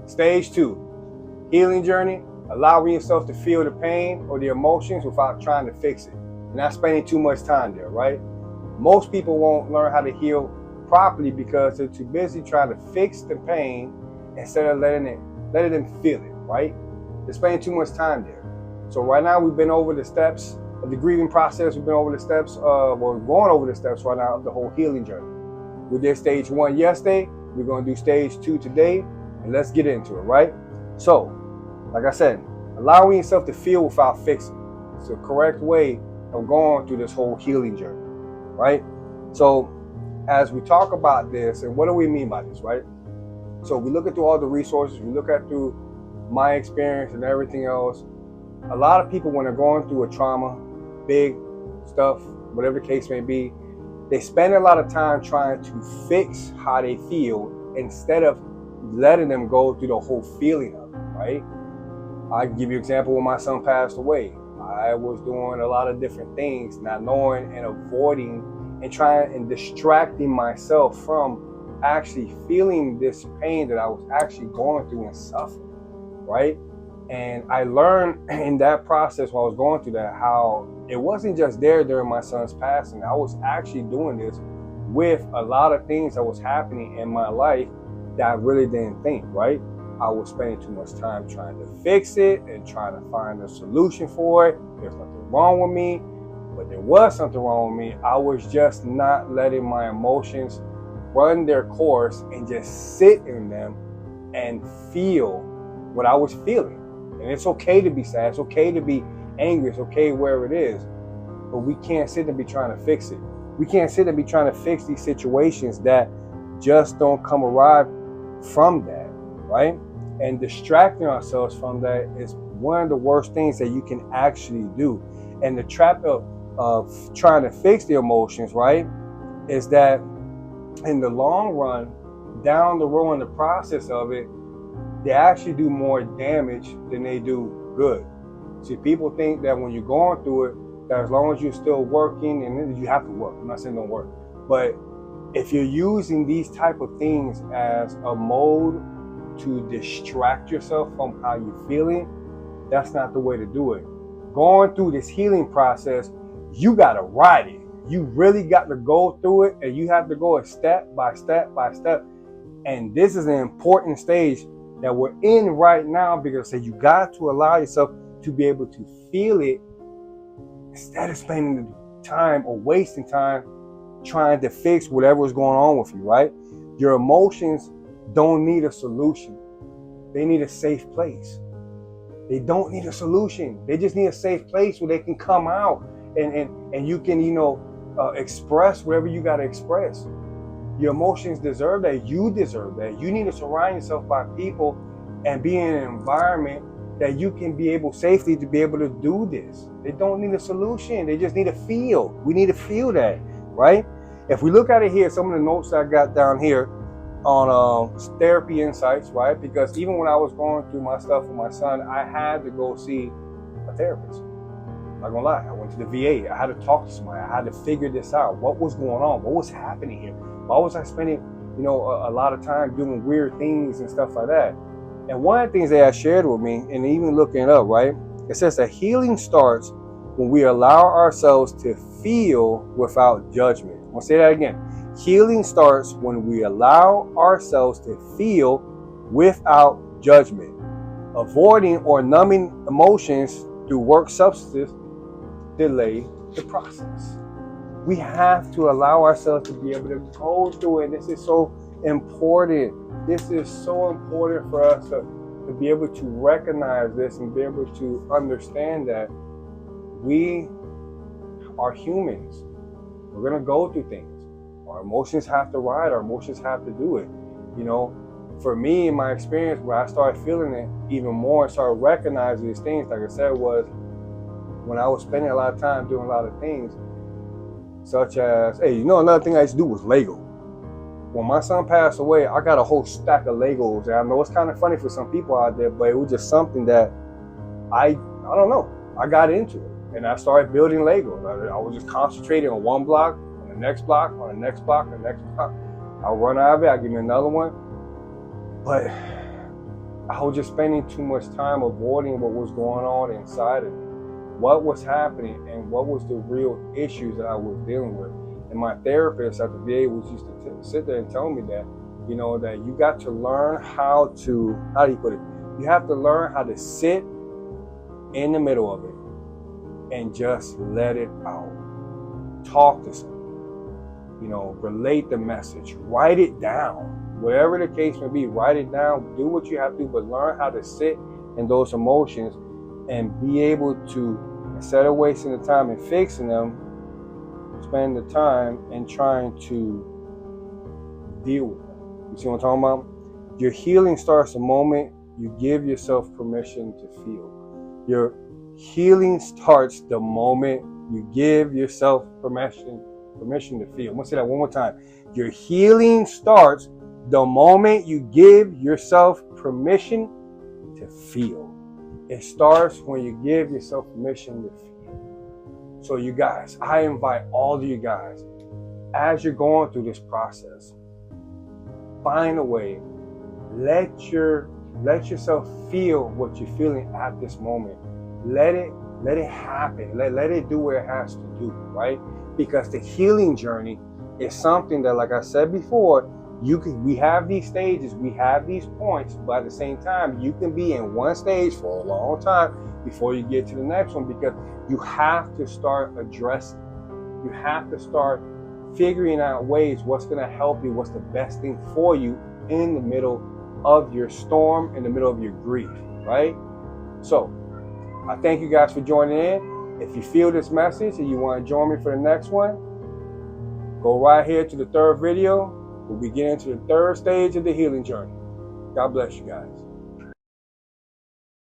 Stage 2, healing journey, allowing yourself to feel the pain or the emotions without trying to fix it. And not spending too much time there, right? Most people won't learn how to heal properly because they're too busy trying to fix the pain instead of letting them feel it, right? They're spending too much time there. So right now we've been over the steps of the grieving process. We've been over the steps we're going over the steps right now of the whole healing journey. We did stage 1 yesterday. We're going to do stage 2 today, and let's get into it, right? So, like I said, allowing yourself to feel without fixing. It's the correct way of going through this whole healing journey, right? So, as we talk about this, and what do we mean by this, right? So we look at through all the resources, we look at through my experience and everything else. A lot of people, when they're going through a trauma, big stuff, whatever the case may be, they spend a lot of time trying to fix how they feel instead of letting them go through the whole feeling of it, right? I can give you an example when my son passed away. I was doing a lot of different things, not knowing and avoiding and trying and distracting myself from actually feeling this pain that I was actually going through and suffering, right? And I learned in that process while I was going through that how it wasn't just there during my son's passing. I was actually doing this with a lot of things that was happening in my life that I really didn't think, right? I was spending too much time trying to fix it and trying to find a solution for it. There's nothing wrong with me, but there was something wrong with me. I was just not letting my emotions run their course and just sit in them and feel what I was feeling. And it's okay to be sad. It's okay to be angry. It's okay wherever it is. But we can't sit and be trying to fix it. We can't sit and be trying to fix these situations that just don't come arrive from that, right? And distracting ourselves from that is one of the worst things that you can actually do. And the trap of trying to fix the emotions, right, is that in the long run, down the road in the process of it, they actually do more damage than they do good. See, people think that when you're going through it, that as long as you're still working, and you have to work, I'm not saying don't work, but if you're using these type of things as a mode to distract yourself from how you're feeling, that's not the way to do it. Going through this healing process, you gotta ride it. You really got to go through it, and you have to go step by step by step. And this is an important stage that we're in right now, because you got to allow yourself to be able to feel it instead of spending time or wasting time trying to fix whatever is going on with you, right? Your emotions don't need a solution. They need a safe place. They don't need a solution. They just need a safe place where they can come out and you can, express whatever you got to express. Your emotions deserve that. You deserve that. You need to surround yourself by people and be in an environment that you can be able safely to be able to do this. They don't need a solution. They just need to feel. We need to feel that, right? If we look at it here, some of the notes I got down here on therapy insights, right? Because even when I was going through my stuff with my son, I had to go see a therapist. I'm not gonna lie. I went to the VA. I had to talk to somebody. I had to figure this out. What was going on? What was happening here? Why was I spending, a lot of time doing weird things and stuff like that? And one of the things that I shared with me, and even looking it up, right? It says that healing starts when we allow ourselves to feel without judgment. I'm gonna say that again. Healing starts when we allow ourselves to feel without judgment. Avoiding or numbing emotions through work substances delay the process. We have to allow ourselves to be able to go through it. This is so important. This is so important for us to be able to recognize this and be able to understand that we are humans. We're going to go through things. Our emotions have to ride. Our emotions have to do it. For me, in my experience, where I started feeling it even more and started recognizing these things, like I said, was when I was spending a lot of time doing a lot of things, such as, another thing I used to do was Lego. When my son passed away, I got a whole stack of Legos. And I know it's kind of funny for some people out there, but it was just something that I don't know. I got into it. And I started building Legos. I was just concentrating on one block, on the next block, on the next block, on the next block. I'll run out of it. I'll give me another one. But I was just spending too much time avoiding what was going on inside of me, what was happening, and what was the real issues that I was dealing with. And my therapist at the VA was used to sit there and tell me that, that you got to learn how do you put it? You have to learn how to sit in the middle of it and just let it out. Talk to someone, relate the message, write it down. Whatever the case may be, write it down, do what you have to do, but learn how to sit in those emotions and be able to, instead of wasting the time and fixing them, spend the time in trying to deal with them. You see what I'm talking about? Your healing starts the moment you give yourself permission to feel. Your healing starts the moment you give yourself permission to feel. I'm going to say that one more time. Your healing starts the moment you give yourself permission to feel. It starts when you give yourself permission to feel. So you guys, I invite all of you guys, as you're going through this process, find a way, let yourself feel what you're feeling at this moment. Let it happen. Let it do what it has to do, right? Because the healing journey is something that, like I said before, we have these stages, we have these points, but at the same time, you can be in one stage for a long time before you get to the next one, because you have to start addressing. You have to start figuring out ways what's going to help you, what's the best thing for you in the middle of your storm, in the middle of your grief, right? So I thank you guys for joining in. If you feel this message and you want to join me for the next one, go right here to the third video. We'll be getting to the third stage of the healing journey. God bless you guys.